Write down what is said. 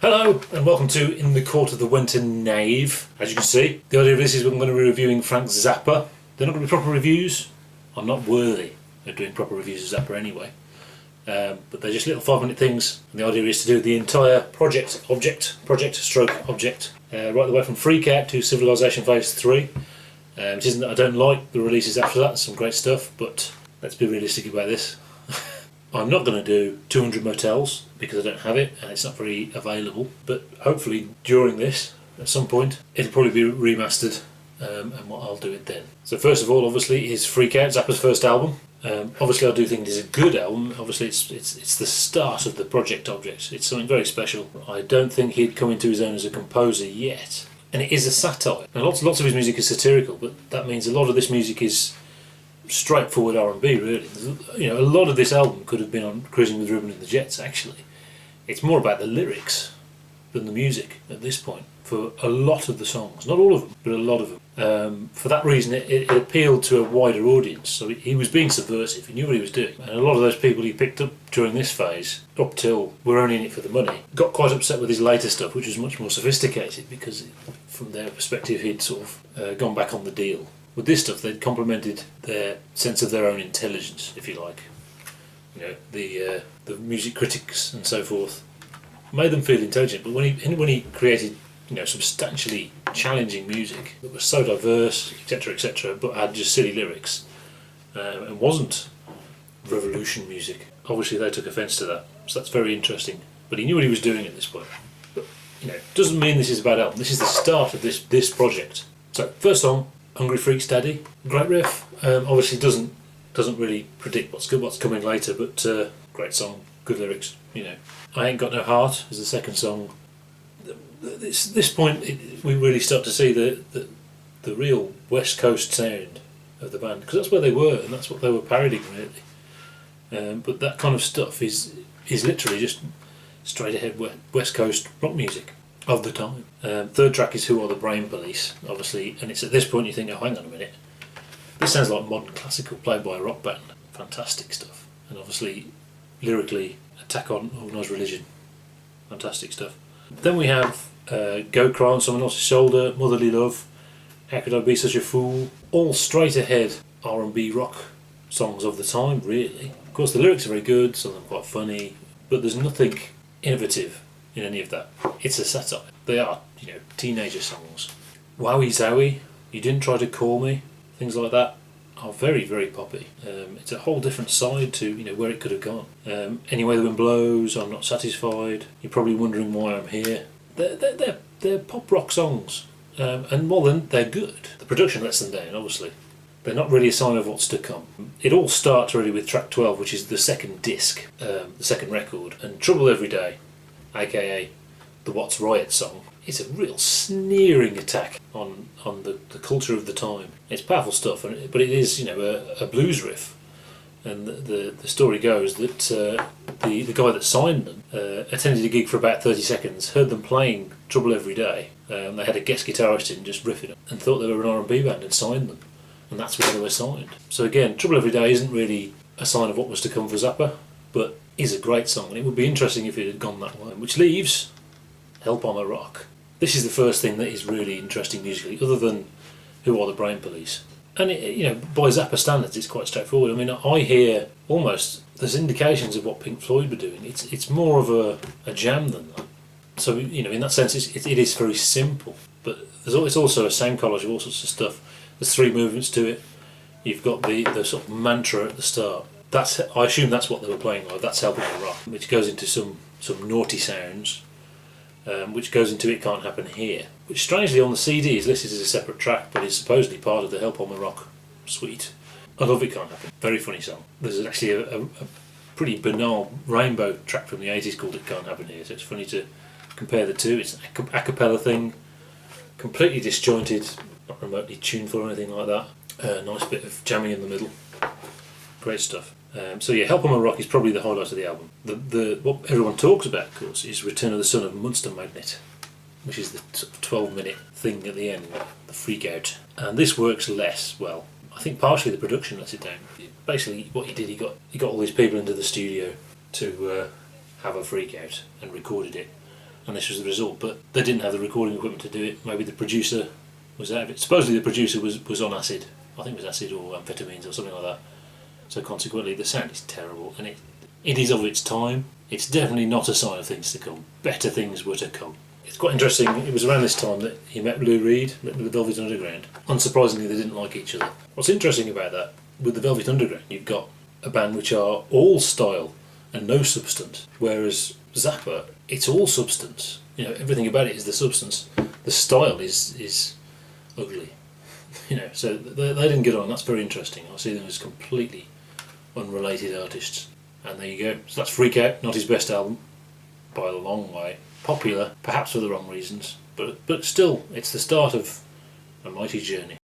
Hello and welcome to In the Court of the Wenton Knave. As you can see, the idea of this is we're going to be reviewing Frank Zappa. They're not going to be proper reviews. I'm not worthy of doing proper reviews of Zappa anyway. But they're just little 5-minute things, and the idea is to do the entire project, right the way from Freak Out to Civilization Phase 3. Which isn't that I don't like the releases after that, some great stuff, but let's be realistic about this. I'm not going to do 200 Motels because I don't have it and it's not very available, but hopefully during this, at some point, it'll probably be remastered and I'll do it then. So first of all, obviously, is Freak Out, Zappa's first album. Obviously I do think it is a good album. Obviously it's the start of the project object. It's something very special. I don't think he'd come into his own as a composer yet. And it is a satire. Now lots of his music is satirical, but that means a lot of this music is straightforward R&B, really. You know, a lot of this album could have been on Cruising with Ruben and the Jets, actually. It's more about the lyrics than the music at this point for a lot of the songs. Not all of them, but a lot of them. For that reason, it appealed to a wider audience. So he was being subversive. He knew what he was doing. And a lot of those people he picked up during this phase, up till were only in it for the money, got quite upset with his later stuff, which was much more sophisticated because from their perspective he'd sort of gone back on the deal. With this stuff, they'd complemented their sense of their own intelligence, if you like. You know, the music critics and so forth made them feel intelligent. But when he created, you know, substantially challenging music that was so diverse, etc., but had just silly lyrics and wasn't revolution music, obviously they took offence to that. So that's very interesting. But he knew what he was doing at this point. But you know, doesn't mean this is a bad album. This is the start of this project. So first song. Hungry Freak's Daddy, great riff. Obviously doesn't really predict what's coming later, but great song, good lyrics. You know, I Ain't Got No Heart is the second song. This point we really start to see the real West Coast sound of the band, because that's where they were and that's what they were parodying really. But that kind of stuff is literally just straight ahead West Coast rock music of the time. Third track is Who Are the Brain Police, obviously, and it's at this point you think, oh, hang on a minute, this sounds like modern classical played by a rock band. Fantastic stuff. And obviously, lyrically, Attack on Organised Religion, fantastic stuff. Then we have Go Cry on Someone Else's Shoulder, Motherly Love, How Could I Be Such a Fool, all straight ahead R&B rock songs of the time, really. Of course, the lyrics are very good, some of them quite funny, but there's nothing innovative in any of that. It's a satire. They are, you know, teenager songs. Wowie Zowie, You Didn't Try to Call Me, things like that are very, very poppy. It's a whole different side to, you know, where it could have gone. Anyway the Wind Blows, I'm Not Satisfied, You're Probably Wondering Why I'm Here. They're pop rock songs, and more than they're good. The production lets them down, obviously. They're not really a sign of what's to come. It all starts really with track 12, which is the second disc, the second record, and Trouble Every Day, aka the Watts Riots song. It's a real sneering attack on the culture of the time. It's powerful stuff, but it is, you know, a blues riff. And the story goes that the guy that signed them attended a gig for about 30 seconds, heard them playing Trouble Every Day. They had a guest guitarist in just riffing and thought they were an R&B band and signed them. And that's where they were signed. So again, Trouble Every Day isn't really a sign of what was to come for Zappa, but is a great song, and it would be interesting if it had gone that way. Which leaves Help I'm a Rock. This is the first thing that is really interesting musically, other than Who Are the Brain Police. And it, you know, by Zappa standards, it's quite straightforward. I mean, I hear almost there's indications of what Pink Floyd were doing. It's more of a jam than that. So, you know, in that sense, it is very simple. But it's also a same collage of all sorts of stuff. There's 3 movements to it. You've got the sort of mantra at the start. I assume that's what they were playing like. That's Helping the Rock, which goes into some naughty sounds, which goes into It Can't Happen Here, which strangely on the CD is listed as a separate track, but is supposedly part of the Help on the Rock suite. I love It Can't Happen. Very funny song. There's actually a pretty banal rainbow track from the 80s called It Can't Happen Here, so it's funny to compare the two. It's an a cappella thing, completely disjointed, not remotely tuneful or anything like that. Nice bit of jamming in the middle. Great stuff. So yeah, Help I'm a Rock is probably the highlight of the album. What everyone talks about, of course, is Return of the Son of Munster Magnet, which is the sort of 12-minute thing at the end, the freak out. And this works less well. I think partially the production lets it down. Basically, what he did, he got all these people into the studio to have a freak out and recorded it. and this was the result. But they didn't have the recording equipment to do it. Maybe the producer was out of it. Supposedly the producer was on acid. I think it was acid or amphetamines or something like that. So consequently the sound is terrible, and it is of its time. It's definitely not a sign of things to come. Better things were to come. It's quite interesting, it was around this time that he met Lou Reed, the Velvet Underground. Unsurprisingly, they didn't like each other. What's interesting about that, with the Velvet Underground, you've got a band which are all style and no substance, whereas Zappa, it's all substance. You know, everything about it is the substance. The style is ugly. You know, so they didn't get on. That's very interesting. I see them as completely unrelated artists. And there you go. So that's Freak Out, not his best album, by a long way. Popular, perhaps for the wrong reasons, but still, it's the start of a mighty journey.